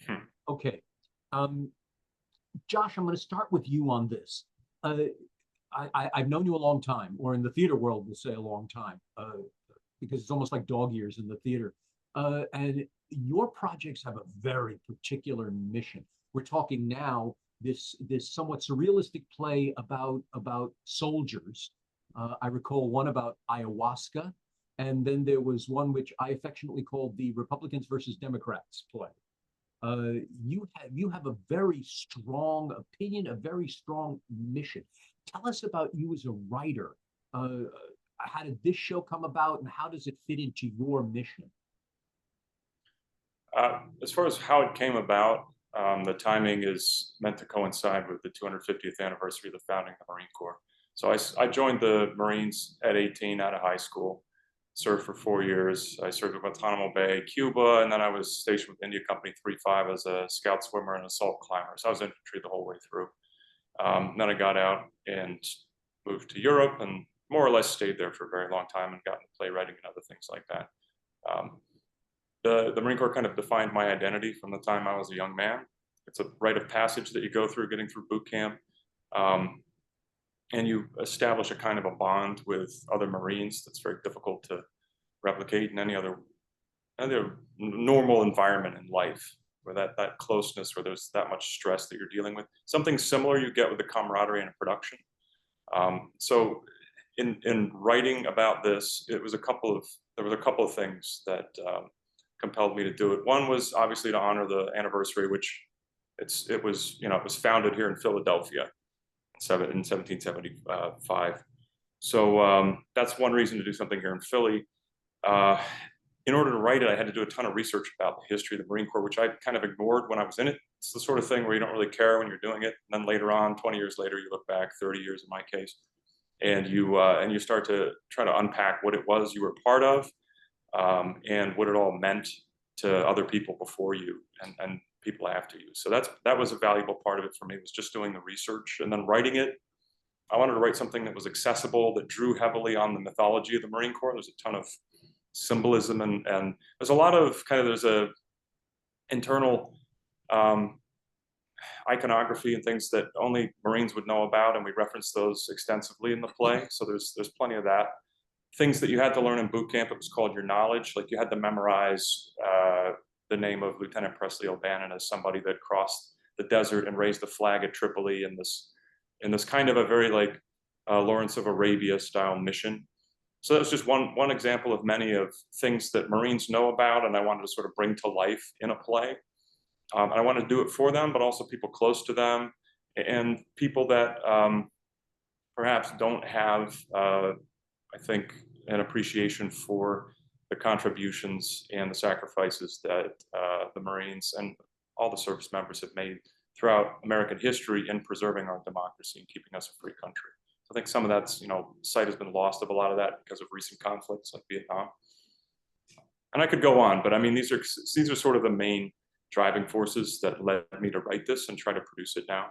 Hmm. Okay. Um, Josh, I'm going to start with you on this. Uh, I've known you a long time, or in the theater world, we'll say a long time, because it's almost like dog years in the theater. And your projects have a very particular mission. We're talking now this somewhat surrealistic play about soldiers. I recall one about ayahuasca, and then there was one which I affectionately called the Republicans versus Democrats play. You have a very strong opinion, a very strong mission. Tell us about you as a writer. Uh, how did this show come about, and how does it fit into your mission? As far as how it came about, the timing is meant to coincide with the 250th anniversary of the founding of the Marine Corps. So I joined the Marines at 18 out of high school, served for 4 years. I served at Guantanamo Bay, Cuba, and then I was stationed with India Company 35 as a scout swimmer and assault climber. So I was infantry the whole way through. Then I got out and moved to Europe and more or less stayed there for a very long time and got into playwriting and other things like that. Um, the Marine Corps kind of defined my identity from the time I was a young man. It's a rite of passage that you go through getting through boot camp. Um, and you establish a kind of a bond with other Marines that's very difficult to replicate in any other normal environment in life, where that closeness, where there's that much stress that you're dealing with. Something similar you get with the camaraderie in a production. So in writing about this, there was a couple of things that compelled me to do it. One was obviously to honor the anniversary, which it was founded here in Philadelphia in 1775. So that's one reason to do something here in Philly. In order to write it, I had to do a ton of research about the history of the Marine Corps, which I kind of ignored when I was in it. It's the sort of thing where you don't really care when you're doing it. And then later on, 20 years later, you look back, 30 years in my case, and you start to try to unpack what it was you were part of, and what it all meant to other people before you and people after you. So that was a valuable part of it for me, was just doing the research and then writing it. I wanted to write something that was accessible, that drew heavily on the mythology of the Marine Corps. There's a ton of symbolism and there's a lot of there's a internal iconography and things that only Marines would know about, and we reference those extensively in the play. So there's plenty of that. Things that you had to learn in boot camp, it was called your knowledge. Like you had to memorize the name of Lieutenant Presley O'Bannon as somebody that crossed the desert and raised the flag at Tripoli in this kind of a very like Lawrence of Arabia style mission. So that was just one example of many of things that Marines know about, and I wanted to sort of bring to life in a play. I wanted to do it for them, but also people close to them and people that perhaps don't have, I think, an appreciation for the contributions and the sacrifices that the Marines and all the service members have made throughout American history in preserving our democracy and keeping us a free country. I think some of that's, sight has been lost of a lot of that because of recent conflicts like Vietnam. And I could go on, but I mean, these are sort of the main driving forces that led me to write this and try to produce it now.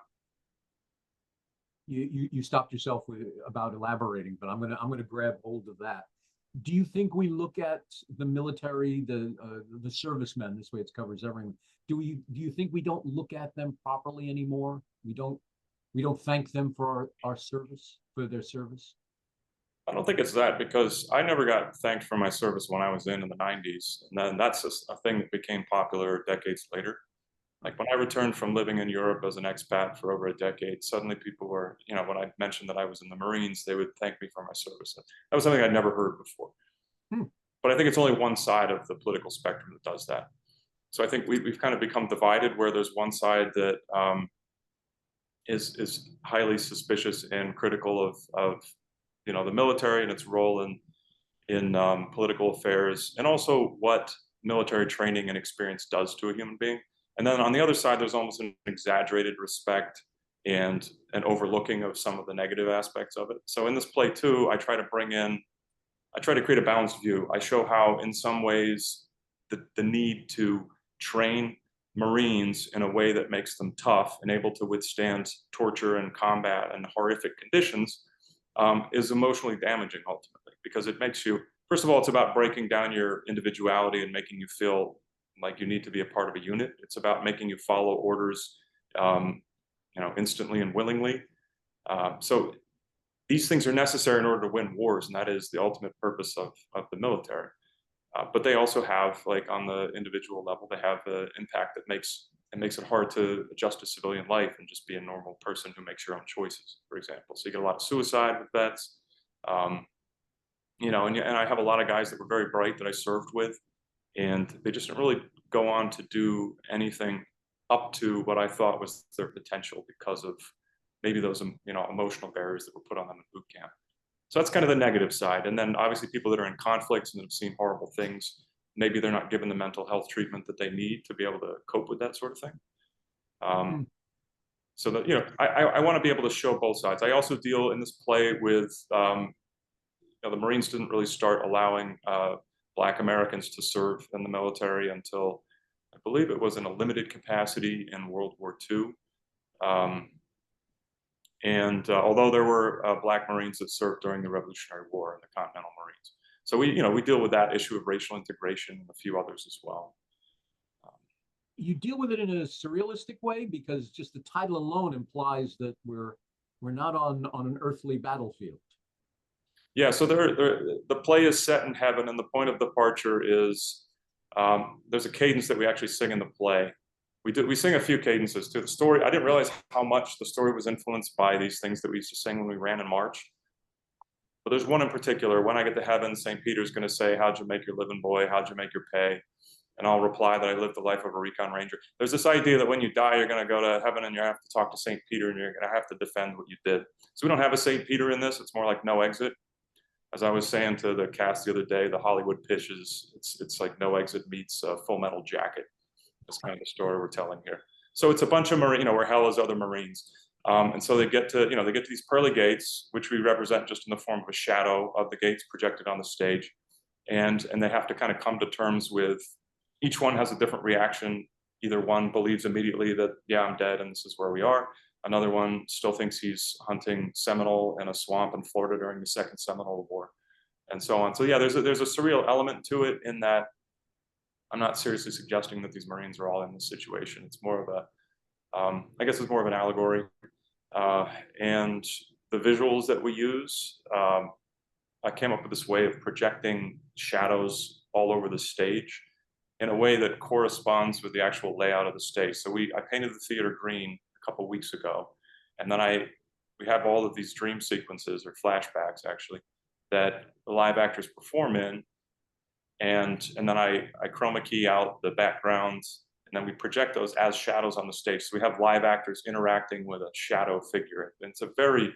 You stopped yourself about elaborating, but I'm gonna grab hold of that. Do you think we look at the military, the servicemen, this way it covers everyone? Do you think we don't look at them properly anymore? We don't thank them for our service, for their service? I don't think it's that, because I never got thanked for my service when I was in the 90s. And then that's a thing that became popular decades later. Like when I returned from living in Europe as an expat for over a decade, suddenly people were, when I mentioned that I was in the Marines, they would thank me for my service. That was something I'd never heard before. Hmm. But I think it's only one side of the political spectrum that does that. So I think we've kind of become divided, where there's one side that is highly suspicious and critical of the military and its role in political affairs, and also what military training and experience does to a human being. And then on the other side, there's almost an exaggerated respect and an overlooking of some of the negative aspects of it. So in this play too, I try to create a balanced view. I show how in some ways the need to train Marines in a way that makes them tough and able to withstand torture and combat and horrific conditions is emotionally damaging ultimately, because it makes you, first of all, it's about breaking down your individuality and making you feel like you need to be a part of a unit. It's about making you follow orders, instantly and willingly. So these things are necessary in order to win wars, and that is the ultimate purpose of the military. But they also have, like on the individual level, they have the impact that makes it hard to adjust to civilian life and just be a normal person who makes your own choices, for example. So you get a lot of suicide with vets. And I have a lot of guys that were very bright that I served with, and they just didn't really go on to do anything up to what I thought was their potential because of maybe those emotional barriers that were put on them in boot camp. So that's kind of the negative side. And then obviously people that are in conflicts and have seen horrible things, maybe they're not given the mental health treatment that they need to be able to cope with that sort of thing. So that, I want to be able to show both sides. I also deal in this play with, the Marines didn't really start allowing Black Americans to serve in the military until, I believe it was in a limited capacity in World War II. Although there were Black Marines that served during the Revolutionary War in the Continental Marines. So we deal with that issue of racial integration and a few others as well. You deal with it in a surrealistic way, because just the title alone implies that we're not on an earthly battlefield. Yeah, so the play is set in heaven, and the point of departure is there's a cadence that we actually sing in the play. We sing a few cadences to the story. I didn't realize how much the story was influenced by these things that we used to sing when we ran in March. But there's one in particular. When I get to heaven, St. Peter's going to say, "How'd you make your living, boy? How'd you make your pay?" And I'll reply that I lived the life of a recon ranger. There's this idea that when you die, you're going to go to heaven and you have to talk to St. Peter and you're going to have to defend what you did. So we don't have a St. Peter in this. It's more like no exit. As I was saying to the cast the other day, the Hollywood pitch is it's like no exit meets Full Metal Jacket. That's kind of the story we're telling here. So it's a bunch of Marine, where hell is other Marines. And so they get to these pearly gates, which we represent just in the form of a shadow of the gates projected on the stage. And they have to kind of come to terms with, each one has a different reaction. Either one believes immediately that, yeah, I'm dead and this is where we are. Another one still thinks he's hunting Seminole in a swamp in Florida during the Second Seminole War, and so on. So yeah, there's a surreal element to it, in that I'm not seriously suggesting that these Marines are all in this situation. It's more of a, I guess it's more of an allegory. And the visuals that we use, I came up with this way of projecting shadows all over the stage in a way that corresponds with the actual layout of the stage. So I painted the theater green a couple weeks ago, and then we have all of these dream sequences, or flashbacks actually, that the live actors perform in, and then I chroma key out the backgrounds, and then we project those as shadows on the stage. So we have live actors interacting with a shadow figure. And it's a very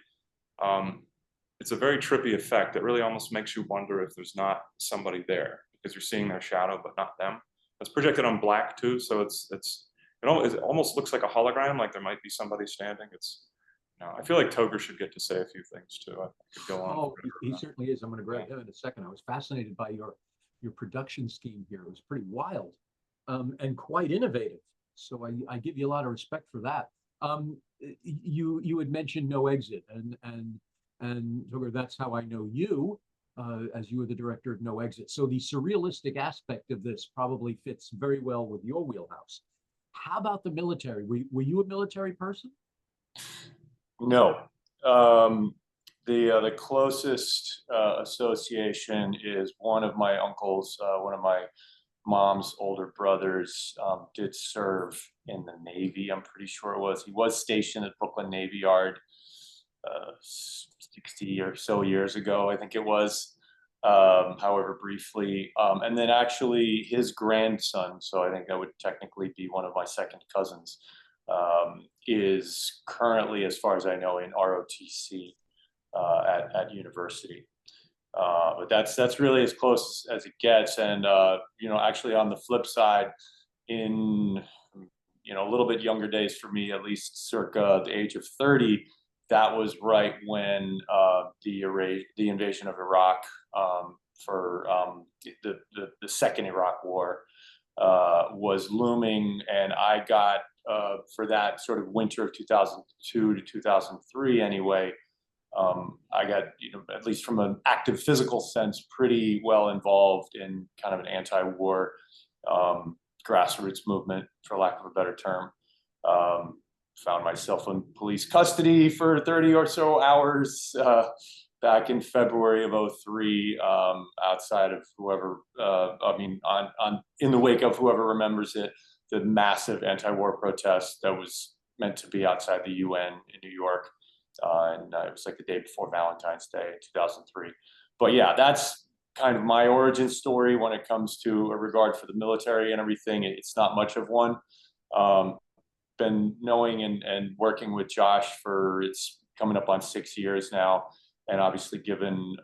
trippy effect that really almost makes you wonder if there's not somebody there, because you're seeing their shadow but not them. It's projected on black too, so it almost looks like a hologram, like there might be somebody standing. I feel like Toger should get to say a few things too. I could go on. Oh, he certainly is. I'm going to grab him in a second. I was fascinated by your production scheme here. It was pretty wild, and quite innovative. So I give you a lot of respect for that. You had mentioned no exit, and Toger, that's how I know you, as you were the director of No Exit. So the surrealistic aspect of this probably fits very well with your wheelhouse. How about the military? Were you a military person? No. The closest association is one of my uncles, one of my mom's older brothers, did serve in the Navy. I'm pretty sure it was. He was stationed at Brooklyn Navy Yard 60 or so years ago, I think it was, however briefly. And then actually his grandson, so I think that would technically be one of my second cousins, is currently, as far as I know, in ROTC at university. But that's really as close as it gets. And actually on the flip side, in a little bit younger days for me, at least circa the age of 30, that was right when the invasion of Iraq, for the second Iraq War, was looming, and I got for that sort of winter of 2002 to 2003 anyway. I got, at least from an active physical sense, pretty well involved in kind of an anti-war grassroots movement, for lack of a better term. Found myself in police custody for 30 or so hours back in February of '03, outside of whoever, in the wake of whoever remembers it, the massive anti-war protest that was meant to be outside the UN in New York. And it was like the day before Valentine's Day in 2003. But yeah, that's kind of my origin story when it comes to a regard for the military and everything. It's not much of one. Been knowing and working with Josh for, it's coming up on 6 years now. And obviously given,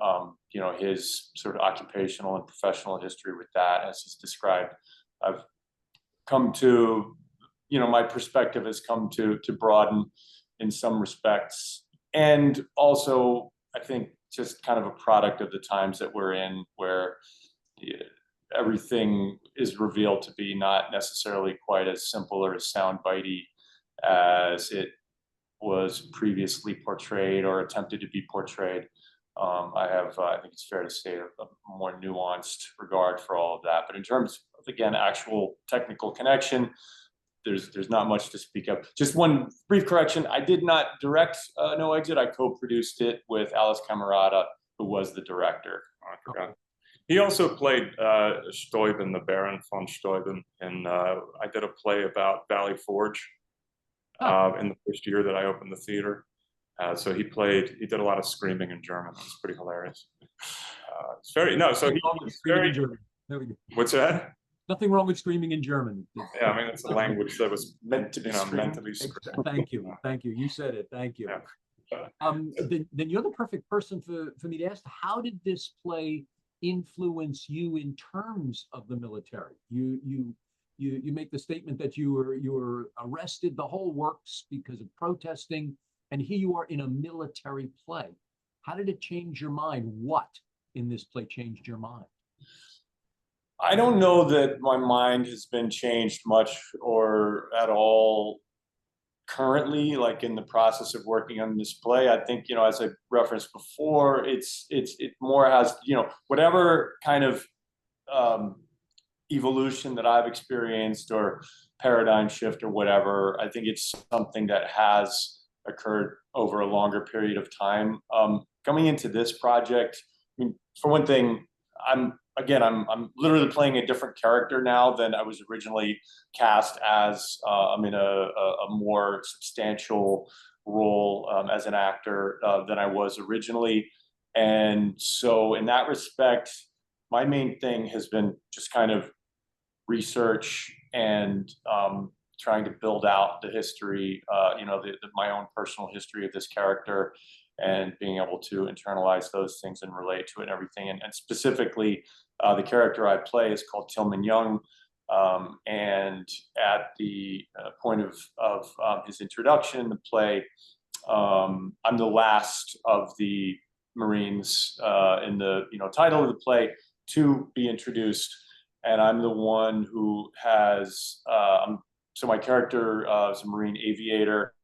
his sort of occupational and professional history with that, as he's described, I've come to, my perspective has come to broaden in some respects. And also, I think just kind of a product of the times that we're in, where everything is revealed to be not necessarily quite as simple or as soundbitey as it was previously portrayed or attempted to be portrayed. I think it's fair to say, a more nuanced regard for all of that. But in terms of, again, actual technical connection, there's not much to speak of. Just one brief correction: I did not direct No Exit. I co-produced it with Alice Camerata, who was the director. I forgot. He also played Steuben, the Baron von Steuben, and I did a play about Valley Forge in the first year that I opened the theater. So he did a lot of screaming in German. It was pretty hilarious. It's very, no, so he's very, what's that? Nothing wrong with screaming in German. Yeah, I mean, it's a language that was Meant to be meant to be screamed. Thank you. Thank you. You said it. Thank you. Yeah. Then you're the perfect person for me to ask, how did this play influence you in terms of the military? You make the statement that you were arrested, the whole works, because of protesting, and here you are in a military play. How did it change your mind? What in this play changed your mind? I don't know that my mind has been changed much or at all currently, like in the process of working on this play. I think, as I referenced before, it more has, whatever kind of evolution that I've experienced or paradigm shift or whatever, I think it's something that has occurred over a longer period of time. Coming into this project, I mean, for one thing, I'm literally playing a different character now than I was originally cast as. I'm in a more substantial role as an actor than I was originally. And so in that respect, my main thing has been just kind of research and trying to build out the history, my own personal history of this character, and being able to internalize those things and relate to it and everything. And specifically, the character I play is called Tillman Young. And at the point of his introduction in the play, I'm the last of the Marines in the title of the play to be introduced. And I'm the one who has, so my character is a Marine aviator,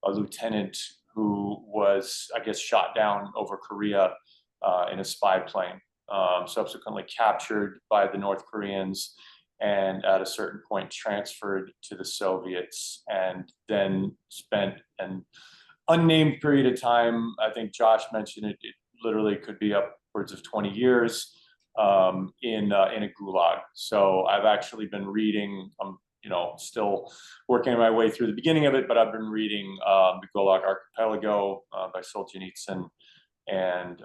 a lieutenant who was, I guess, shot down over Korea in a spy plane, subsequently captured by the North Koreans, and at a certain point transferred to the Soviets, and then spent an unnamed period of time. I think Josh mentioned it literally could be upwards of 20 years in a gulag. So I've actually been reading, still working my way through the beginning of it, but I've been reading the Gulag Archipelago by Solzhenitsyn, and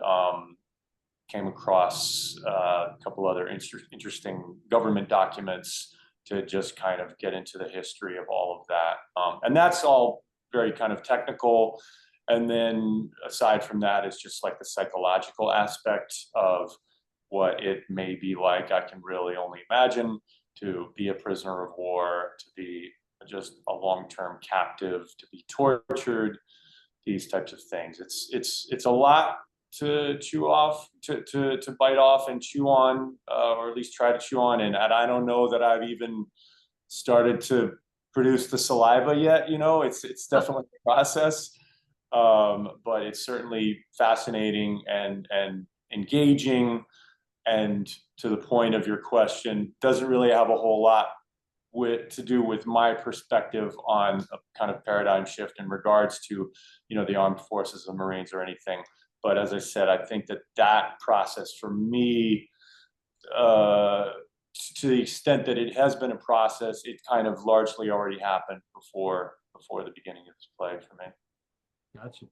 came across a couple other interesting government documents to just kind of get into the history of all of that. And that's all very kind of technical. And then aside from that, it's just like the psychological aspect of what it may be like. I can really only imagine to be a prisoner of war, to be just a long-term captive, to be tortured, these types of things. It's a lot to chew off, to bite off and chew on, or at least try to chew on. And I don't know that I've even started to produce the saliva yet. It's definitely a process, but it's certainly fascinating and engaging. And to the point of your question, doesn't really have a whole lot to do with my perspective on a kind of paradigm shift in regards to, you know, the armed forces of Marines or anything. But as I said, I think that process for me, to the extent that it has been a process, it kind of largely already happened before the beginning of this play for me. Gotcha.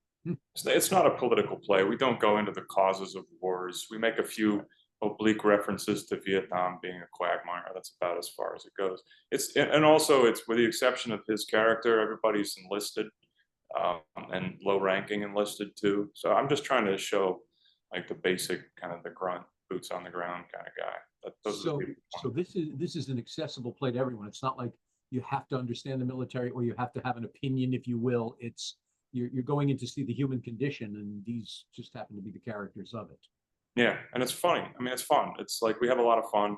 It's not a political play. We don't go into the causes of wars. We make a few oblique references to Vietnam being a quagmire. That's about as far as it goes. And also it's with the exception of his character, everybody's enlisted, and low ranking enlisted too. So I'm just trying to show like the basic kind of the grunt, boots on the ground kind of guy. So this is an accessible play to everyone. It's not like you have to understand the military or you have to have an opinion, if you will. It's you're going in to see the human condition, and these just happen to be the characters of it. Yeah, and it's funny. I mean, it's fun. It's like we have a lot of fun.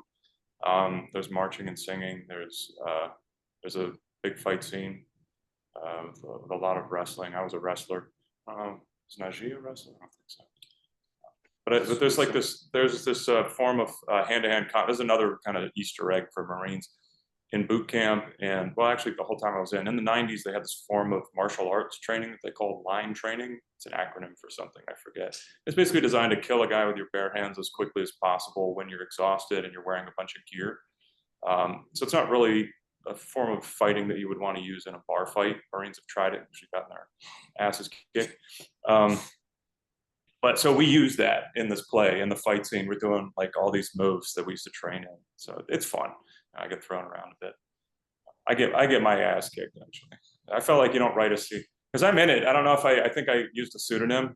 There's marching and singing. There's a big fight scene with a lot of wrestling. I was a wrestler. Is Najee a wrestler? I don't think so. But there's like this form of hand-to-hand combat. There's another kind of Easter egg for Marines in boot camp, and well, actually the whole time I was in the 90s, they had this form of martial arts training that they call line training. It's an acronym for something, I forget. It's basically designed to kill a guy with your bare hands as quickly as possible when you're exhausted and you're wearing a bunch of gear. So it's not really a form of fighting that you would want to use in a bar fight. Marines have tried it, actually gotten their asses kicked. But so we use that in this play, in the fight scene. We're doing like all these moves that we used to train in. So it's fun. I get thrown around a bit. I get my ass kicked, actually. I felt like you don't write a scene because I'm in it. I don't know if I think I used a pseudonym.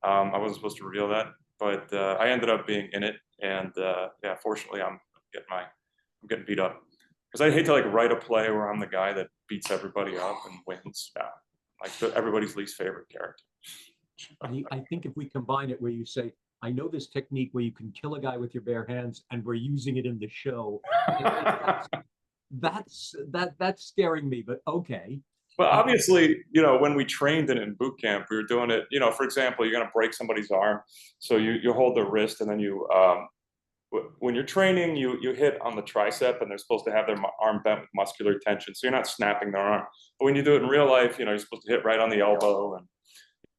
I wasn't supposed to reveal that, but I ended up being in it, and yeah, fortunately, I'm getting beat up because I hate to like write a play where I'm the guy that beats everybody up and wins. Yeah, like everybody's least favorite character. I think if we combine it where you say, I know this technique where you can kill a guy with your bare hands, and we're using it in the show. That's scaring me, but okay. Well, obviously, you know, when we trained in boot camp, we were doing it, you know, for example, you're going to break somebody's arm. So you hold their wrist, and then when you're training, you hit on the tricep, and they're supposed to have their arm bent with muscular tension. So you're not snapping their arm. But when you do it in real life, you know, you're supposed to hit right on the elbow, and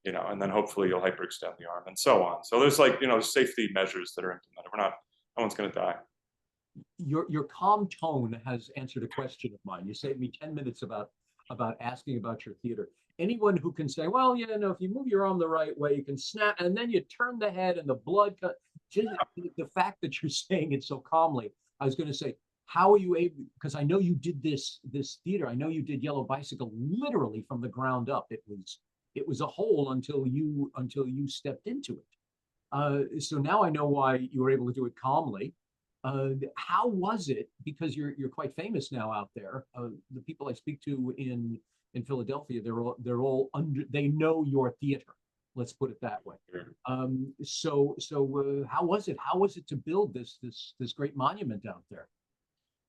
you know, and then hopefully you'll hyperextend the arm and so on. So there's like, you know, safety measures that are implemented. No one's going to die. Your calm tone has answered a question of mine. You saved me 10 minutes about asking about your theater. Anyone who can say, well, you know, if you move your arm the right way, you can snap, and then you turn the head and the blood cut. Just the fact that you're saying it so calmly, I was going to say, how are you able, because I know you did this theater. I know you did Yellow Bicycle literally from the ground up. It was a hole until you stepped into it. So now I know why you were able to do it calmly. How was it? Because you're quite famous now out there. The people I speak to in Philadelphia, they're all they know your theater. Let's put it that way. So how was it? How was it to build this great monument out there?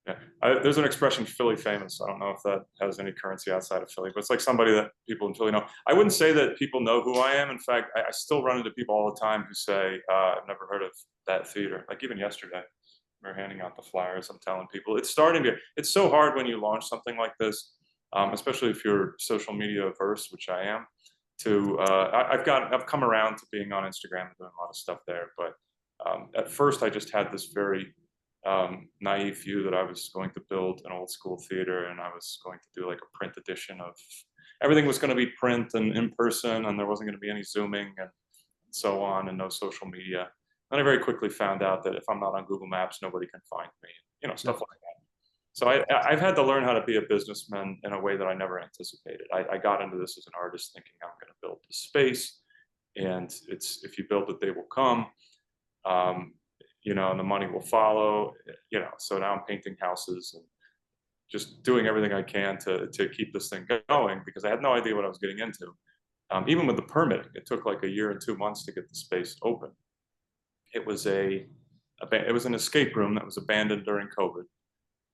Yeah, there's an expression, Philly famous. I don't know if that has any currency outside of Philly, but it's like somebody that people in Philly know. I wouldn't say that people know who I am. In fact, I still run into people all the time who say, I've never heard of that theater. Like even yesterday, we were handing out the flyers. I'm telling people it's so hard when you launch something like this, especially if you're social media averse, which I am. I've come around to being on Instagram and doing a lot of stuff there. But at first, I just had this very naive view that I was going to build an old school theater, and I was going to do like a print edition of everything was going to be print and in person, and there wasn't going to be any Zooming and so on, and no social media. And I very quickly found out that if I'm not on Google Maps, nobody can find me, you know, stuff like that. So I've had to learn how to be a businessman in a way that I never anticipated. I got into this as an artist thinking I'm going to build this space, and if you build it, they will come. You know, and the money will follow, you know, so now I'm painting houses and just doing everything I can to keep this thing going because I had no idea what I was getting into. Even with the permitting, it took like 1 year and 2 months to get the space open. It was an escape room that was abandoned during COVID.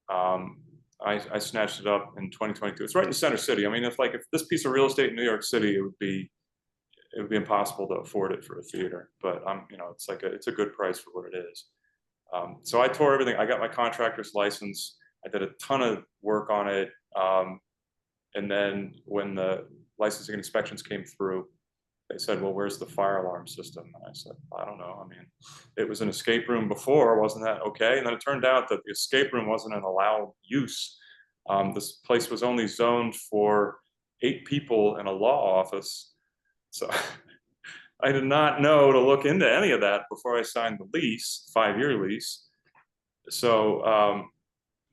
I snatched it up in 2022. It's right in the center city. I mean, if this piece of real estate in New York City, it would be impossible to afford it for a theater, but you know, it's a good price for what it is. So I tore everything. I got my contractor's license. I did a ton of work on it. And then when the licensing and inspections came through, they said, well, where's the fire alarm system? And I said, I don't know. I mean, it was an escape room before, wasn't that okay? And then it turned out that the escape room wasn't an allowed use. This place was only zoned for 8 people in a law office. So I did not know to look into any of that before I signed the lease, 5-year lease. So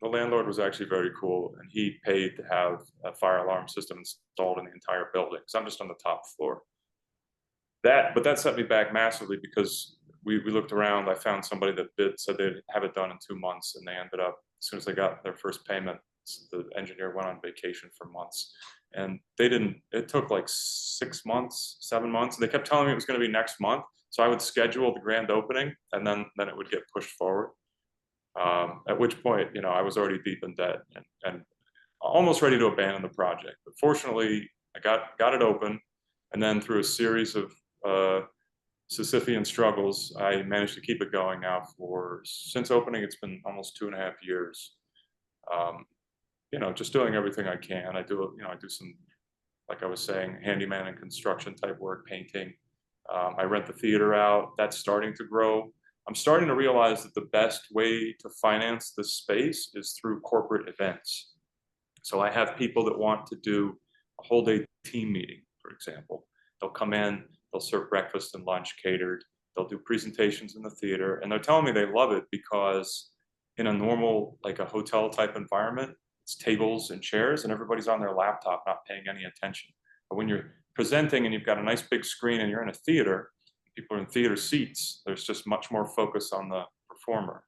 the landlord was actually very cool, and he paid to have a fire alarm system installed in the entire building. So I'm just on the top floor. But that set me back massively because we looked around. I found somebody that said they'd have it done in 2 months, and they ended up, as soon as they got their first payment, the engineer went on vacation for months. And it took like 6 months, 7 months. And they kept telling me it was going to be next month. So I would schedule the grand opening, and then it would get pushed forward. At which point, I was already deep in debt and almost ready to abandon the project. But fortunately, I got it open. And then through a series of Sisyphean struggles, I managed to keep it going now since opening, it's been almost 2.5 years. Just doing everything I can. I do some, like I was saying, handyman and construction type work, painting. I rent the theater out. That's starting to grow. I'm starting to realize that the best way to finance this space is through corporate events. So I have people that want to do a whole day team meeting, for example. They'll come in, they'll serve breakfast and lunch catered. They'll do presentations in the theater, and they're telling me they love it because in a normal, like a hotel type environment, it's tables and chairs and everybody's on their laptop, not paying any attention. But when you're presenting and you've got a nice big screen and you're in a theater, people are in theater seats, there's just much more focus on the performer.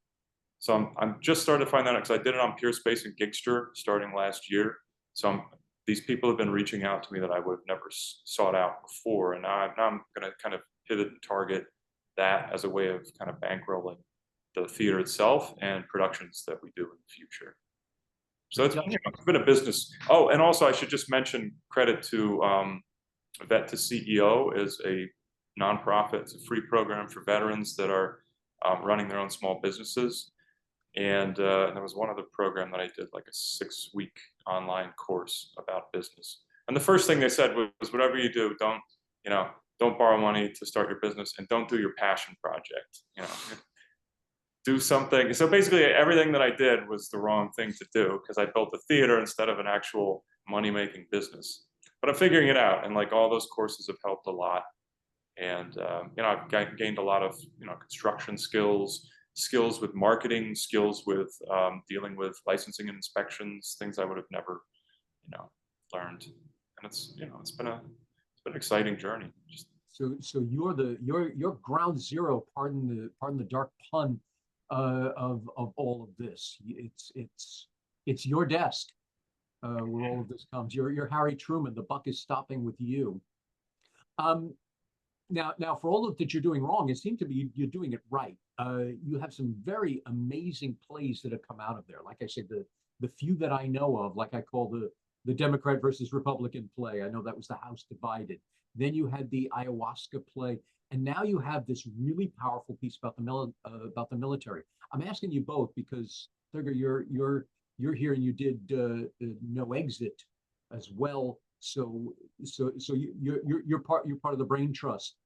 So I'm just starting to find that out because I did it on Peerspace and Gigster starting last year. So these people have been reaching out to me that I would have never sought out before. And now I'm going to kind of pivot and target that as a way of kind of bankrolling the theater itself and productions that we do in the future. So it's been a business. Oh, and also I should just mention credit to Vet to CEO is a nonprofit. It's a free program for veterans that are running their own small businesses. And there was one other program that I did, like a 6-week online course about business. And the first thing they said was, whatever you do, don't borrow money to start your business, and don't do your passion project. Do something. So basically, everything that I did was the wrong thing to do because I built a theater instead of an actual money-making business. But I'm figuring it out, and like all those courses have helped a lot. And I've gained a lot of construction skills with marketing, skills with dealing with licensing and inspections, things I would have never learned. And it's been an exciting journey. So you're ground zero, pardon the dark pun, of all of this. It's your desk where all of this comes. You're Harry Truman. The buck is stopping with you. Now, for all of that you're doing wrong, it seems to be you're doing it right. You have some very amazing plays that have come out of there. Like I said, the few that I know of, like I call the Democrat versus Republican play. I know that was the House Divided. Then you had the ayahuasca play, and now you have this really powerful piece about the military. I'm asking you both because Thurger, you're here and you did No Exit as well. So you're part of the Brain Trust.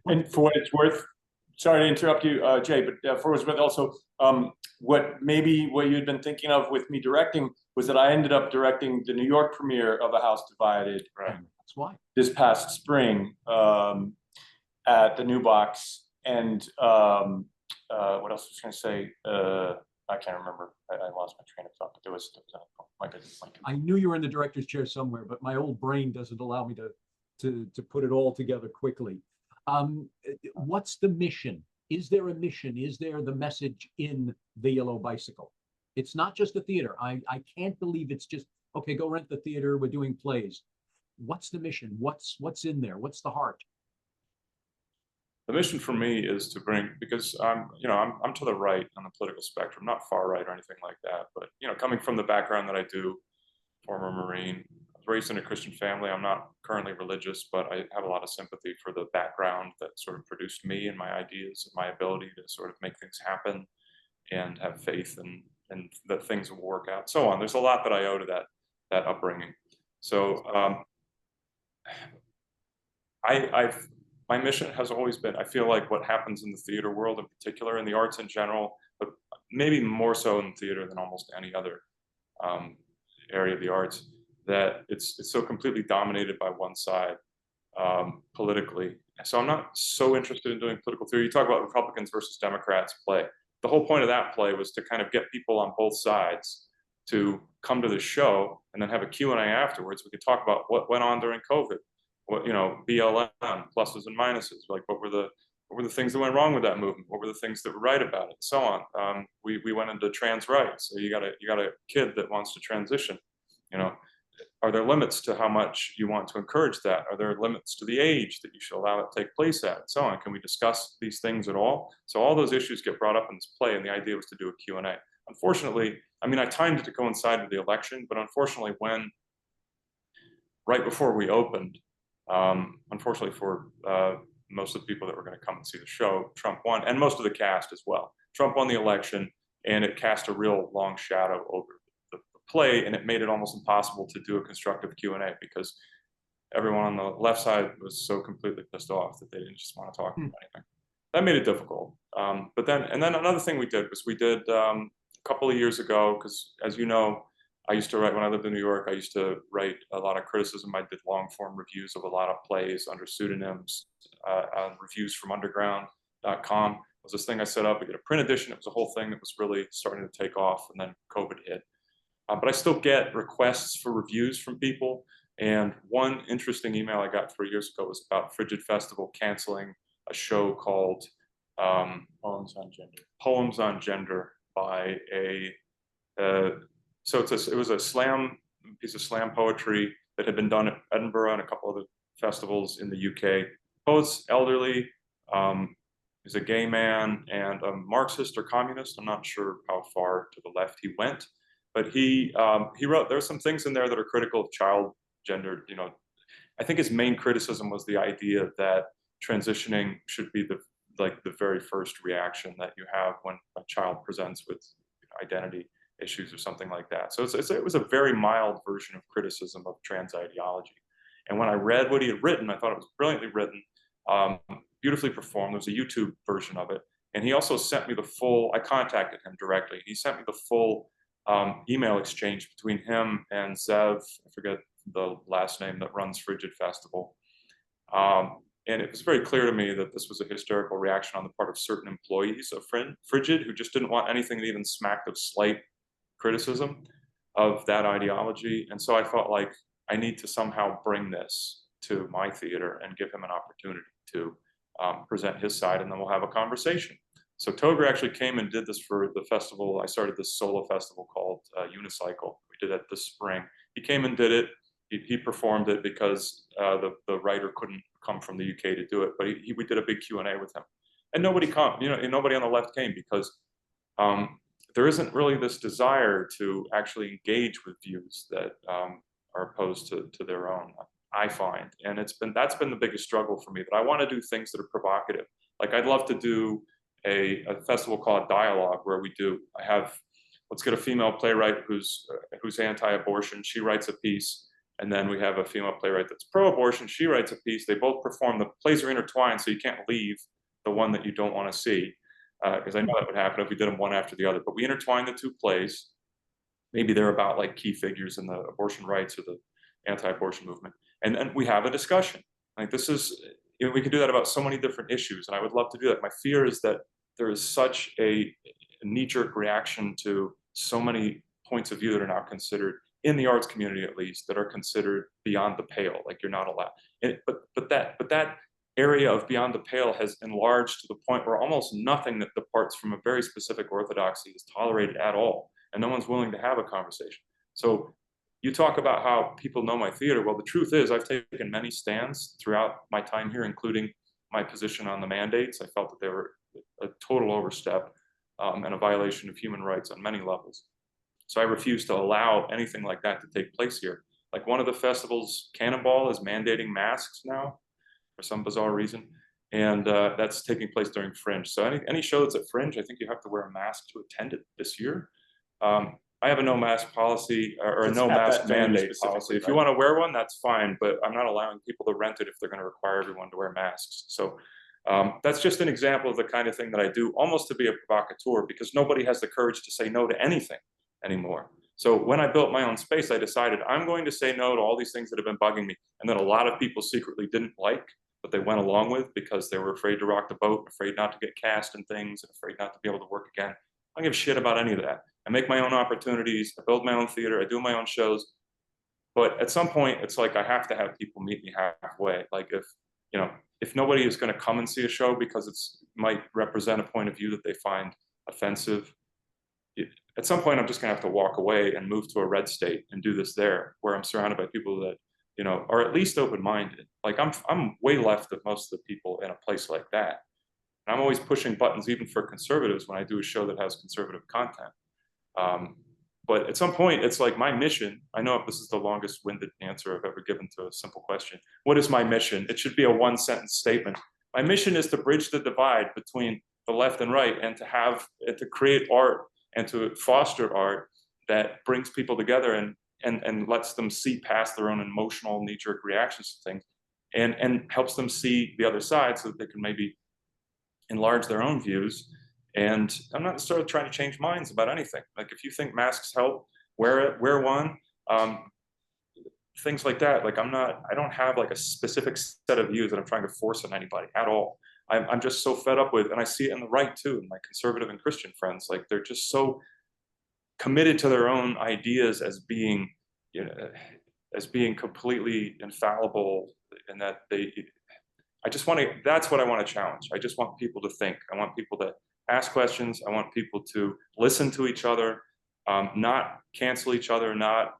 And for what it's worth, sorry to interrupt you, Jay, but for what it's worth, also, what you had been thinking of with me directing was that I ended up directing the New York premiere of A House Divided. Right. That's why. This past spring at the New Box, and what else was I going to say? I can't remember. I lost my train of thought, but there was my goodness. I knew you were in the director's chair somewhere, but my old brain doesn't allow me to put it all together quickly. What's the mission? Is there a mission? Is there the message in The Yellow Bicycle? It's not just a theater. I can't believe it's just, okay, go rent the theater, we're doing plays. What's the mission? What's in there? What's the heart? The mission for me is to bring, because I'm to the right on the political spectrum, not far right or anything like that, but coming from the background that I do, former Marine, I was raised in a Christian family. I'm not currently religious, but I have a lot of sympathy for the background that sort of produced me and my ideas and my ability to sort of make things happen and have faith in that things will work out, so on. There's a lot that I owe to that upbringing. So my mission has always been, I feel like what happens in the theater world in particular, in the arts in general, but maybe more so in theater than almost any other area of the arts, that it's so completely dominated by one side politically. So I'm not so interested in doing political theater. You talk about Republicans versus Democrats play. The whole point of that play was to kind of get people on both sides to come to the show and then have a Q&A afterwards. We could talk about what went on during COVID, what, you know, BLM, pluses and minuses, like what were the things that went wrong with that movement? What were the things that were right about it? So on. We went into trans rights. So you got a kid that wants to transition, you know, are there limits to how much you want to encourage that? Are there limits to the age that you should allow it to take place at, and so on? Can we discuss these things at all? So all those issues get brought up in this play, and the idea was to do a Q&A. Unfortunately, I mean, I timed it to coincide with the election, but unfortunately, right before we opened, unfortunately for most of the people that were going to come and see the show, Trump won, and most of the cast as well. Trump won the election, and it cast a real long shadow over the play, and it made it almost impossible to do a constructive Q&A because everyone on the left side was so completely pissed off that they didn't just want to talk about anything. That made it difficult. But then another thing we did was a couple of years ago, because as you know, I used to write, when I lived in New York, I used to write a lot of criticism. I did long form reviews of a lot of plays under pseudonyms, reviews from underground.com. It was this thing I set up. We did a print edition. It was a whole thing that was really starting to take off, and then COVID hit. But I still get requests for reviews from people. And one interesting email I got 3 years ago was about Frigid Festival canceling a show called Poems on Gender by so it was a piece of slam poetry that had been done at Edinburgh and a couple other festivals in the UK. Poet's elderly, he's a gay man and a Marxist or communist. I'm not sure how far to the left he went, but he wrote, there's some things in there that are critical of child gender. You know, I think his main criticism was the idea that transitioning should be the very first reaction that you have when a child presents with identity issues or something like that. So it was a very mild version of criticism of trans ideology. And when I read what he had written, I thought it was brilliantly written, beautifully performed. There was a YouTube version of it. And he also sent me I contacted him directly. He sent me the full email exchange between him and Zev, I forget the last name, that runs Frigid Festival. And it was very clear to me that this was a hysterical reaction on the part of certain employees of Frigid who just didn't want anything that even smacked of slight criticism of that ideology. And so I felt like I need to somehow bring this to my theater and give him an opportunity to present his side, and then we'll have a conversation. So Toger actually came and did this for the festival. I started this solo festival called Unicycle. We did it this spring. He came and did it. He performed it because the writer couldn't come from the UK to do it, but we did a big Q&A with him. And nobody nobody on the left came because there isn't really this desire to actually engage with views that are opposed to their own, I find. And that's been the biggest struggle for me, that I want to do things that are provocative. Like I'd love to do a festival called Dialogue, where let's get a female playwright who's anti-abortion. She writes a piece. And then we have a female playwright that's pro-abortion. She writes a piece. They both perform. The plays are intertwined, so you can't leave the one that you don't want to see, because I know that would happen if we did them one after the other. But we intertwine the two plays. Maybe they're about like key figures in the abortion rights or the anti-abortion movement. And then we have a discussion. Like we can do that about so many different issues, and I would love to do that. My fear is that there is such a knee-jerk reaction to so many points of view that are now considered, in the arts community at least, that are considered beyond the pale, like you're not allowed. But that area of beyond the pale has enlarged to the point where almost nothing that departs from a very specific orthodoxy is tolerated at all, and no one's willing to have a conversation. So you talk about how people know my theater. Well, the truth is I've taken many stands throughout my time here, including my position on the mandates. I felt that they were a total overstep and a violation of human rights on many levels. So I refuse to allow anything like that to take place here. Like one of the festivals, Cannonball, is mandating masks now for some bizarre reason. And that's taking place during Fringe. So any show that's at Fringe, I think you have to wear a mask to attend it this year. I have a no mask policy or a It's no at mask that venue mandate specifically, policy. If right? you want to wear one, that's fine, but I'm not allowing people to rent it if they're going to require everyone to wear masks. So that's just an example of the kind of thing that I do, almost to be a provocateur, because nobody has the courage to say no to anything anymore. So when I built my own space, I decided I'm going to say no to all these things that have been bugging me, and that a lot of people secretly didn't like, but they went along with because they were afraid to rock the boat, afraid not to get cast in things, and afraid not to be able to work again. I don't give a shit about any of that. I make my own opportunities, I build my own theater, I do my own shows. But at some point, it's like I have to have people meet me halfway. Like if nobody is going to come and see a show because it's might represent a point of view that they find offensive, at some point I'm just going to have to walk away and move to a red state and do this there, where I'm surrounded by people that are at least open-minded. Like I'm way left of most of the people in a place like that. And I'm always pushing buttons, even for conservatives, when I do a show that has conservative content. But at some point, it's like my mission. I know if this is the longest-winded answer I've ever given to a simple question. What is my mission? It should be a one-sentence statement. My mission is to bridge the divide between the left and right, and to create art and to foster art that brings people together and lets them see past their own emotional knee-jerk reactions to things, and helps them see the other side so that they can maybe enlarge their own views. And I'm not necessarily trying to change minds about anything. Like if you think masks help, wear one. Things like that. Like I don't have like a specific set of views that I'm trying to force on anybody at all. I'm just so fed up with, and I see it in the right too, my conservative and Christian friends. Like they're just so committed to their own ideas as being, as being completely infallible, and that that's what I want to challenge. I just want people to think. I want people to ask questions. I want people to listen to each other, not cancel each other, not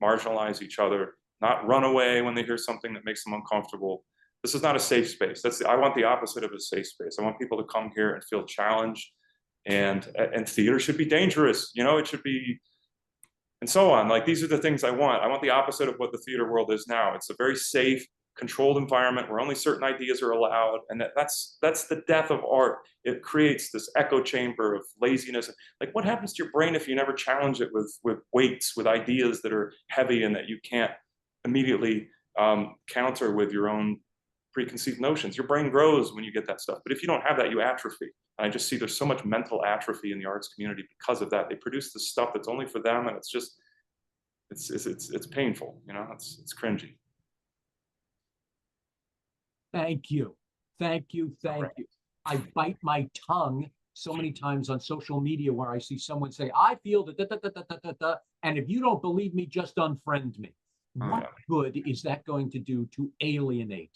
marginalize each other, not run away when they hear something that makes them uncomfortable. This is not a safe space. I want the opposite of a safe space. I want people to come here and feel challenged, and theater should be dangerous. It should be, and so on. Like these are the things I want. I want the opposite of what the theater world is now. It's a very safe, controlled environment where only certain ideas are allowed, and that's the death of art. It creates this echo chamber of laziness. Like what happens to your brain if you never challenge it with weights, with ideas that are heavy and that you can't immediately counter with your own preconceived notions? Your brain grows when you get that stuff, but if you don't have that, you atrophy. And I just see there's so much mental atrophy in the arts community because of that. They produce this stuff that's only for them, and it's just it's painful. It's cringy. Thank you. Thank you. Thank you. I bite my tongue so many times on social media where I see someone say, I feel that, and if you don't believe me, just unfriend me. What good is that going to do to alienate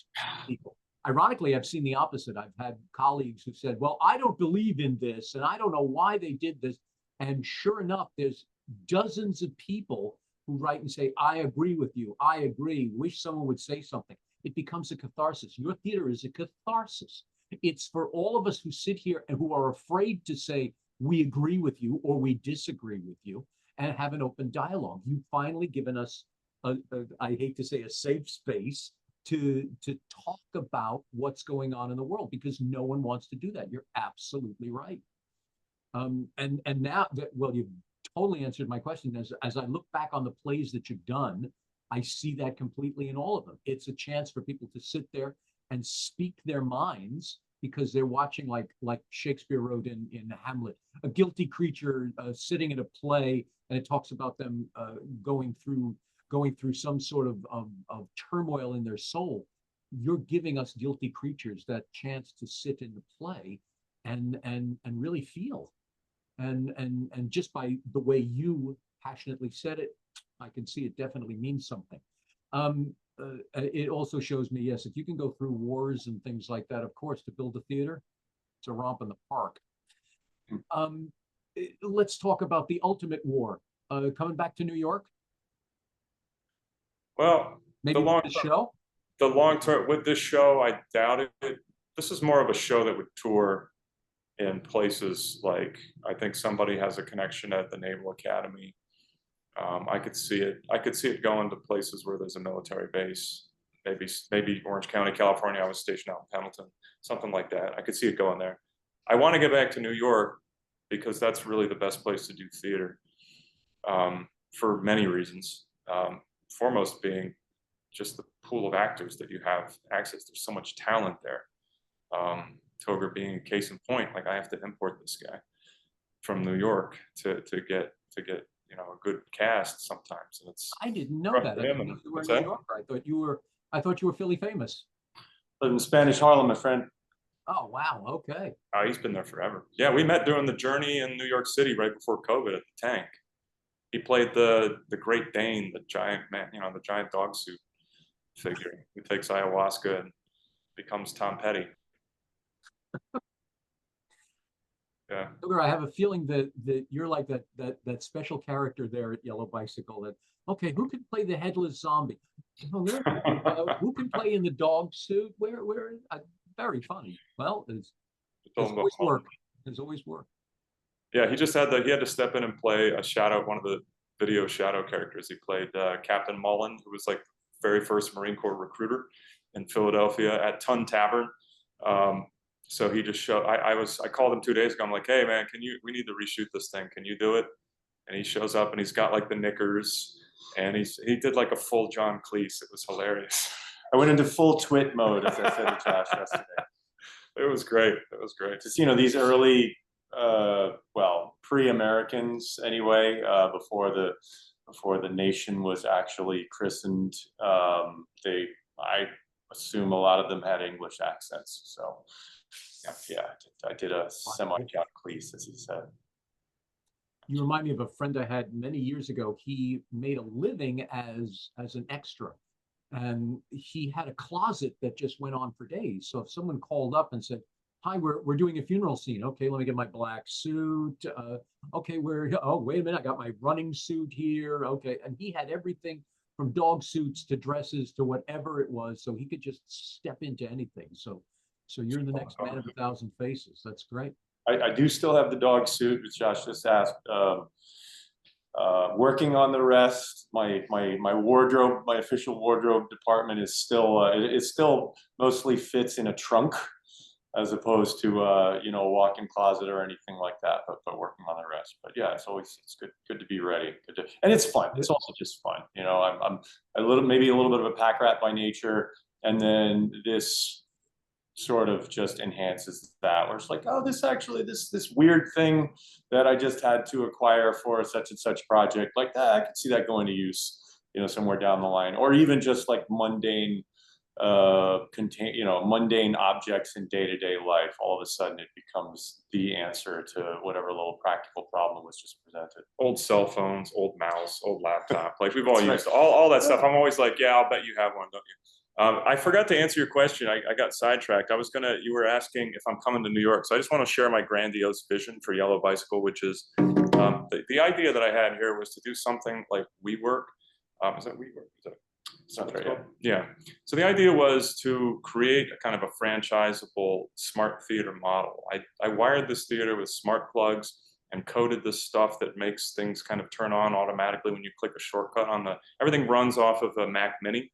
people? Ironically, I've seen the opposite. I've had colleagues who said, well, I don't believe in this, and I don't know why they did this. And sure enough, there's dozens of people who write and say, I agree with you. I agree. Wish someone would say something. It becomes a catharsis. Your theater is a catharsis. It's for all of us who sit here and who are afraid to say, we agree with you or we disagree with you, and have an open dialogue. You've finally given us, I hate to say, a safe space to talk about what's going on in the world, because no one wants to do that. You're absolutely right. And now that, well, you've totally answered my question. As I look back on the plays that you've done, I see that completely in all of them. It's a chance for people to sit there and speak their minds, because they're watching, like Shakespeare wrote in Hamlet, a guilty creature sitting in a play, and it talks about them going through some sort of turmoil in their soul. You're giving us guilty creatures that chance to sit in the play and really feel. And just by the way you passionately said it, I can see it definitely means something. It also shows me, yes, if you can go through wars and things like that, of course, to build a theater, it's a romp in the park. Let's talk about the ultimate war. Coming back to New York? Well, maybe the show? The long term with this show, I doubt it. This is more of a show that would tour in places like, I think somebody has a connection at the Naval Academy. I could see it going to places where there's a military base, maybe Orange County, California. I was stationed out in Pendleton, something like that. I could see it going there. I want to get back to New York because that's really the best place to do theater, for many reasons. Foremost being just the pool of actors that you have access. There's so much talent there. Toger being a case in point, like I have to import this guy from New York to get a good cast sometimes, and it's I didn't know rough that. for I him. didn't know you were a New Yorker. I thought you were Philly famous. Live in Spanish Harlem, my friend. Oh, wow. Okay. Oh, he's been there forever. Yeah, we met doing the Journey in New York City right before COVID at the Tank. He played the Great Dane, the giant man, the giant dog suit figure who takes ayahuasca and becomes Tom Petty. Yeah. I have a feeling that you're like that special character there at Yellow Bicycle. That okay, who can play the headless zombie? Who can play in the dog suit? Where? Very funny. Well, there's always work. There's always work. Yeah, he had to step in and play a shadow, one of the video shadow characters. He played Captain Mullen, who was like the very first Marine Corps recruiter in Philadelphia at Tun Tavern. So he just showed. I called him 2 days ago. I'm like, hey man, we need to reshoot this thing. Can you do it? And he shows up and he's got like the knickers, and he did like a full John Cleese. It was hilarious. I went into full twit mode, as I said to Josh yesterday. It was great. It was great. Just these early, pre-Americans anyway, before the nation was actually christened. I assume a lot of them had English accents. So yeah, I did a semi-John Cleese, as he said. You remind me of a friend I had many years ago. He made a living as an extra, and he had a closet that just went on for days. So if someone called up and said, "Hi, we're doing a funeral scene. Okay, let me get my black suit. Okay, oh, wait a minute, I got my running suit here. Okay," and he had everything from dog suits to dresses to whatever it was, so he could just step into anything. So you're the next man of 1,000 faces. That's great. I do still have the dog suit, which Josh just asked. Working on the rest, my wardrobe, my official wardrobe department is still it still mostly fits in a trunk, as opposed to a walk-in closet or anything like that. But working on the rest. But yeah, it's good to be ready. And it's fun. It's also just fun. I'm maybe a little bit of a pack rat by nature, and then this sort of just enhances that, where it's like, oh, this weird thing that I just had to acquire for such and such project, like that, I could see that going to use, somewhere down the line, or even just like mundane mundane objects in day-to-day life. All of a sudden it becomes the answer to whatever little practical problem was just presented. Old cell phones, old mouse, old laptop, like we've all used all that stuff. I'm always like, yeah, I'll bet you have one, don't you? I forgot to answer your question. I got sidetracked. You were asking if I'm coming to New York. So I just want to share my grandiose vision for Yellow Bicycle, which is the idea that I had here was to do something like WeWork. Is that WeWork? Sounds right, yeah. So the idea was to create a kind of a franchisable smart theater model. I wired this theater with smart plugs and coded this stuff that makes things kind of turn on automatically when you click a shortcut everything runs off of a Mac Mini.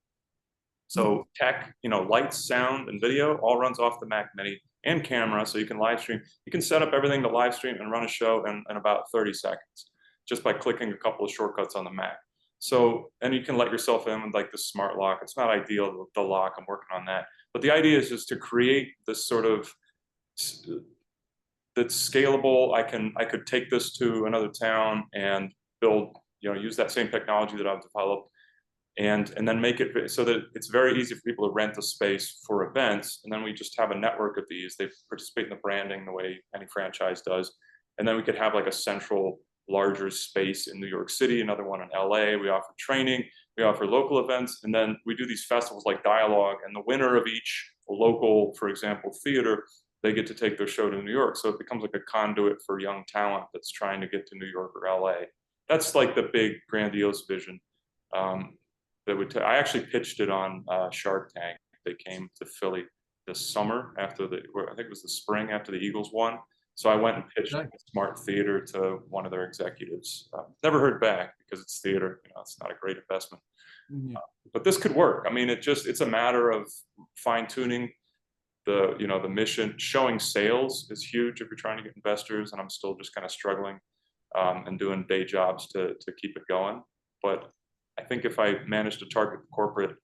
So tech, lights, sound, and video all runs off the Mac Mini, and camera, so you can live stream. You can set up everything to live stream and run a show in about 30 seconds, just by clicking a couple of shortcuts on the Mac. So, and you can let yourself in with like the smart lock. It's not ideal, the lock, I'm working on that. But the idea is just to create this sort of, that's scalable. I could take this to another town and build, use that same technology that I've developed, and then make it so that it's very easy for people to rent a space for events. And then we just have a network of these. They participate in the branding the way any franchise does. And then we could have like a central, larger space in New York City, another one in LA. We offer training, we offer local events, and then we do these festivals like Dialogue, and the winner of each local, for example, theater, they get to take their show to New York. So it becomes like a conduit for young talent that's trying to get to New York or LA. That's like the big grandiose vision. I actually pitched it on Shark Tank. They came to Philly this summer I think it was the spring after the Eagles won. So I went and pitched smart theater to one of their executives. Never heard back because it's theater. It's not a great investment. Yeah. But this could work. I mean, it's a matter of fine tuning the mission, showing sales is huge if you're trying to get investors, and I'm still just kind of struggling and doing day jobs to keep it going. But I think if I manage to target corporate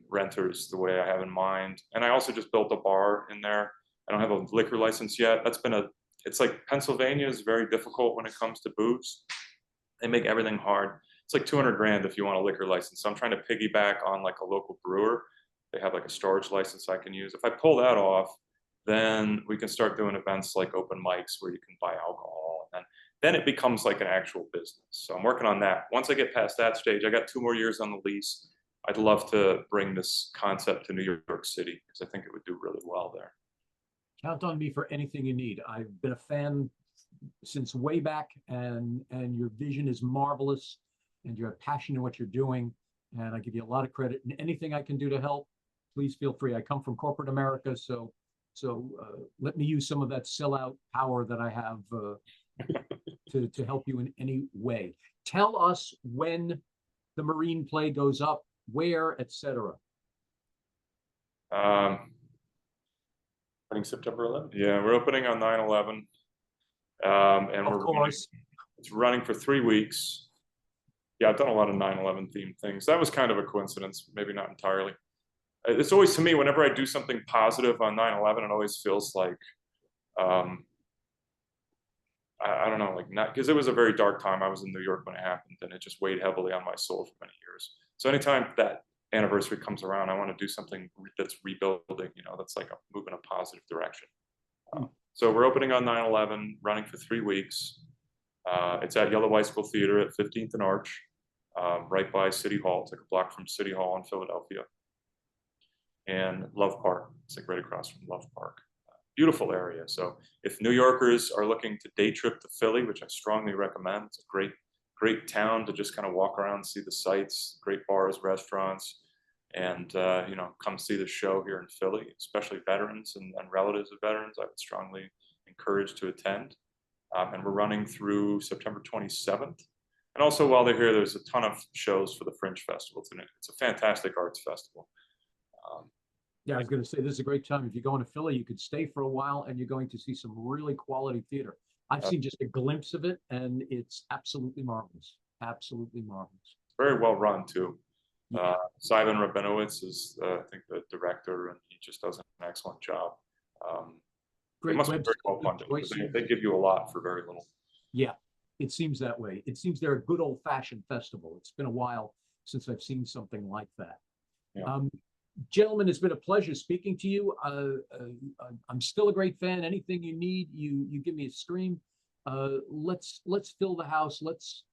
renters the way I have in mind, and I also just built a bar in there. I don't have a liquor license yet. It's like Pennsylvania is very difficult when it comes to booze. They make everything hard. It's like 200 grand if you want a liquor license. So I'm trying to piggyback on like a local brewer. They have like a storage license I can use. If I pull that off, then we can start doing events like open mics where you can buy alcohol, and then it becomes like an actual business. So I'm working on that. Once I get past that stage, I got 2 more years on the lease. I'd love to bring this concept to New York City because I think it would do really well there. Count on me for anything you need. I've been a fan since way back, and your vision is marvelous, and you have passion in what you're doing, and I give you a lot of credit. And anything I can do to help, please feel free. I come from corporate America, so let me use some of that sellout power that I have to help you in any way. Tell us when the Marine play goes up, where, etc. I think September 11th. Yeah, we're opening on 9/11, and Of course. it's running for 3 weeks. Yeah, I've done a lot of 9/11 themed things. That was kind of a coincidence, maybe not entirely. It's always, to me, whenever I do something positive on 9/11, it always feels like, I don't know, like, not, because it was a very dark time. I was in New York when it happened, and it just weighed heavily on my soul for many years. So anytime that anniversary comes around, I want to do something that's rebuilding, that's like moving a positive direction. So we're opening on 9/11, running for 3 weeks. It's at Yellow Bicycle Theater at 15th and Arch, right by City Hall. It's like a block from City Hall in Philadelphia. And Love Park, it's like right across from Love Park. Beautiful area. So if New Yorkers are looking to day trip to Philly, which I strongly recommend, it's a great town to just kind of walk around, see the sights, great bars, restaurants, and come see the show here in Philly, especially veterans and relatives of veterans. I would strongly encourage to attend. And we're running through September 27th. And also while they're here, there's a ton of shows for the Fringe Festival. It's a fantastic arts festival. Yeah, I was going to say, this is a great time. If you're going to Philly, you could stay for a while, and you're going to see some really quality theater. I've seen just a glimpse of it, and it's absolutely marvelous. Absolutely marvelous. Very well run too. Yeah. Simon Rabinowitz is, I think, the director, and he just does an excellent job. It must be very well funded. They give you a lot for very little. Yeah, it seems that way. It seems they're a good old-fashioned festival. It's been a while since I've seen something like that. Yeah. Gentlemen, it's been a pleasure speaking to you. I'm still a great fan. Anything you need, you give me a scream. Let's fill the house. Let's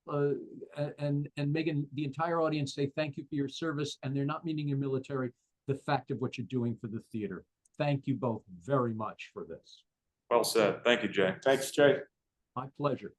and Megan, the entire audience, say thank you for your service. And they're not meaning your military. The fact of what you're doing for the theater. Thank you both very much for this. Well said. Thank you, Jay. Thanks, Jay. My pleasure.